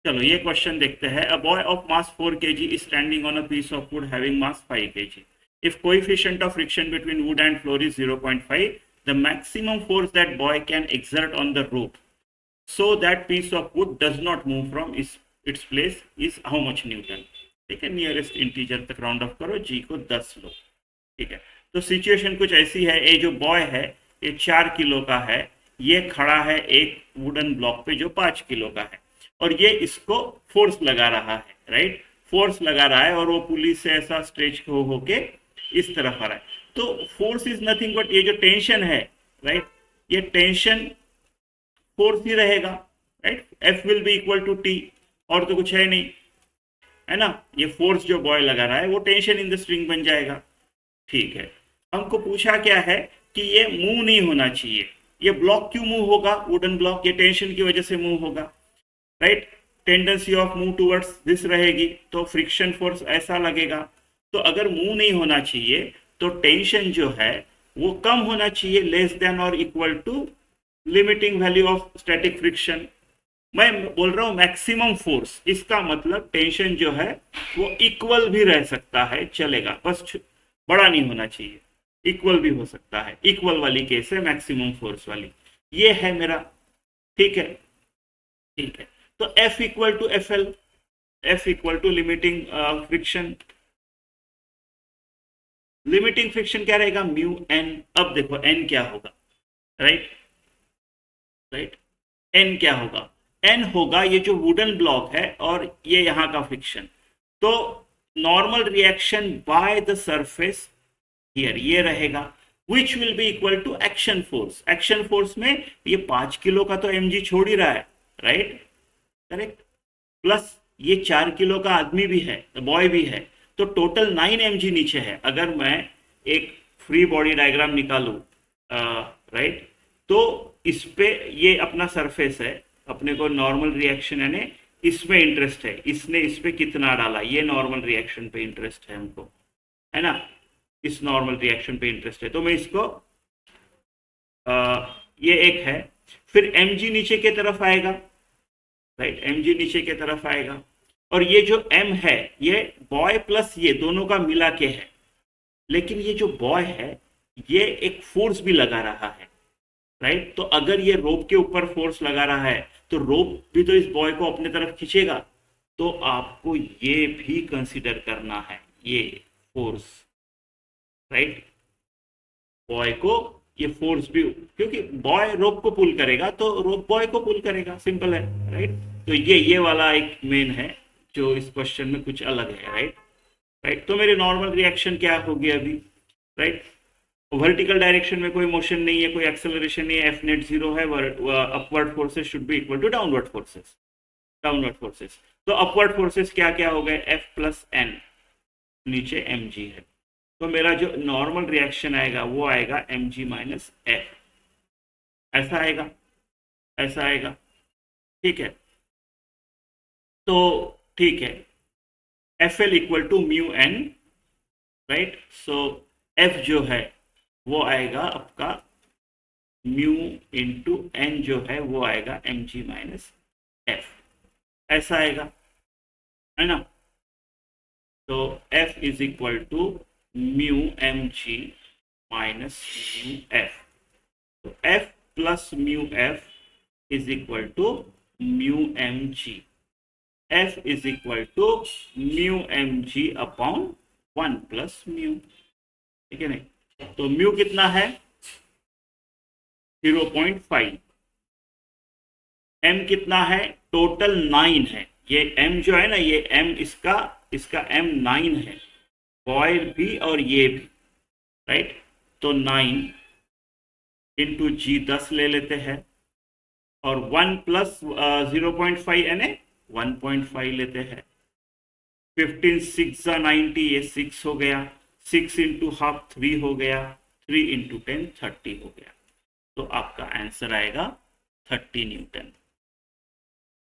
चलो ये क्वेश्चन देखते हैं। A boy of mass 4 kg is standing on a piece of wood having mass 5 kg. If coefficient of friction between wood and floor is 0.5, the maximum force that boy can exert on the rope so that piece of wood does not move from its place is how much Newton. ठीक है, nearest integer तक round of करो, जी को 10 लो। ठीक है, तो situation कुछ ऐसी है, ये जो बॉय है ये 4 किलो का है, ये खड़ा है एक वुडन ब्लॉक पे जो 5 किलो का है, और ये इसको फोर्स लगा रहा है, राइट, फोर्स लगा रहा है, और वो पुली से ऐसा स्ट्रेच हो होके इस तरफ आ रहा है। तो फोर्स इज नथिंग बट ये जो टेंशन है, राइट, ये टेंशन फोर्स ही रहेगा, right, F will be equal to T, और तो कुछ है नहीं, है ना। ये फोर्स जो बॉय लगा रहा है वो टेंशन इन द स्ट्रिंग बन जाएगा। ठीक है, हमको पूछा क्या है कि ये मूव नहीं होना चाहिए, ये ब्लॉक क्यों मूव होगा, वुडन ब्लॉक, ये टेंशन की वजह से मूव होगा, right, tendency of move towards this रहेगी, तो फ्रिक्शन फोर्स ऐसा लगेगा। तो अगर मूव नहीं होना चाहिए तो टेंशन जो है वो कम होना चाहिए, लेस देन और equal to limiting value of static friction. मैं बोल रहा हूं मैक्सिमम फोर्स, इसका मतलब टेंशन जो है वो इक्वल भी रह सकता है, चलेगा, बस बड़ा नहीं होना चाहिए, इक्वल भी हो सकता है, इक्वल वाली केस है मैक्सिमम फोर्स वाली, ये है मेरा। ठीक है, ठीक है, तो F equal to F L, F equal to limiting friction, limiting friction क्या रहेगा, म्यू एन। अब देखो एन क्या होगा, राइट, राइट, एन क्या होगा, एन होगा ये जो वुडन ब्लॉक है और ये यहां का फ्रिक्शन, तो normal reaction by the surface here ये रहेगा, which will be equal to action force. Action force में ये 5 किलो का तो mg छोड़ ही रहा है, राइट, करेक्ट, प्लस ये 4 किलो का आदमी भी है, बॉय भी है, तो टोटल 9 mg नीचे है। अगर मैं एक फ्री बॉडी डायग्राम निकालू, राइट, तो इस पे ये अपना सरफेस है, अपने को नॉर्मल रिएक्शन यानी इसमें इंटरेस्ट है, इसने इस पे कितना डाला, ये नॉर्मल रिएक्शन पे इंटरेस्ट है हमको, है ना, इस नॉर्मल रिएक्शन पे इंटरेस्ट है, तो मैं इसको ये एक है, फिर mg नीचे की तरफ आएगा, राइट, mg नीचे की तरफ आएगा, और ये जो m है ये बॉय प्लस ये दोनों का मिला के है, लेकिन ये जो बॉय है ये एक फोर्स भी लगा रहा है, राइट, तो अगर ये रोप के ऊपर फोर्स लगा रहा है तो रोप भी तो इस बॉय को अपने तरफ खींचेगा, तो आपको ये भी कंसीडर करना है, ये फोर्स, राइट, बॉय को ये फोर्स भी, क्योंकि बॉय रोप को पुल करेगा तो रोप बॉय को पुल करेगा, सिंपल है, राइट। तो ये वाला एक मेन है जो इस क्वेश्चन में कुछ अलग है, राइट, राइट। तो मेरी नॉर्मल रिएक्शन क्या होगी अभी, राइट, वर्टिकल डायरेक्शन में कोई मोशन नहीं है, कोई एक्सेलरेशन नहीं है, एफ नेट जीरो है, upward forces should be equal to downward forces, downward forces. तो अपवर्ड फोर्सेस क्या क्या हो गए, एफ प्लस एन, नीचे एम जी है, तो मेरा जो नॉर्मल रिएक्शन आएगा वो आएगा एम जी माइनस एफ, ऐसा आएगा, ऐसा आएगा, ठीक है। तो ठीक है, F L equal to mu N, right, so F जो है वो आएगा आपका म्यू इंटू एन जो है वो आएगा एम जी माइनस एफ, ऐसा आएगा, है ना। तो F is equal to mu m g minus mu F, तो F plus mu F is equal to mu m g, F is equal to mu m g upon 1 plus mu, ठीक है नहीं, तो म्यू कितना है 0.5, m कितना है total 9 है, ये m जो है ना, ये m इसका m 9 है, बॉय भी और ये भी, राइट, तो 9 इंटू जी 10 ले लेते हैं, और 1 प्लस 0.5 यानी 1.5 लेते हैं, 15 6 90, ये 6 हो गया, 6 इंटू हाफ 3 हो गया, 3 इंटू 10 30 हो गया, तो आपका आंसर आएगा 30 न्यूटन।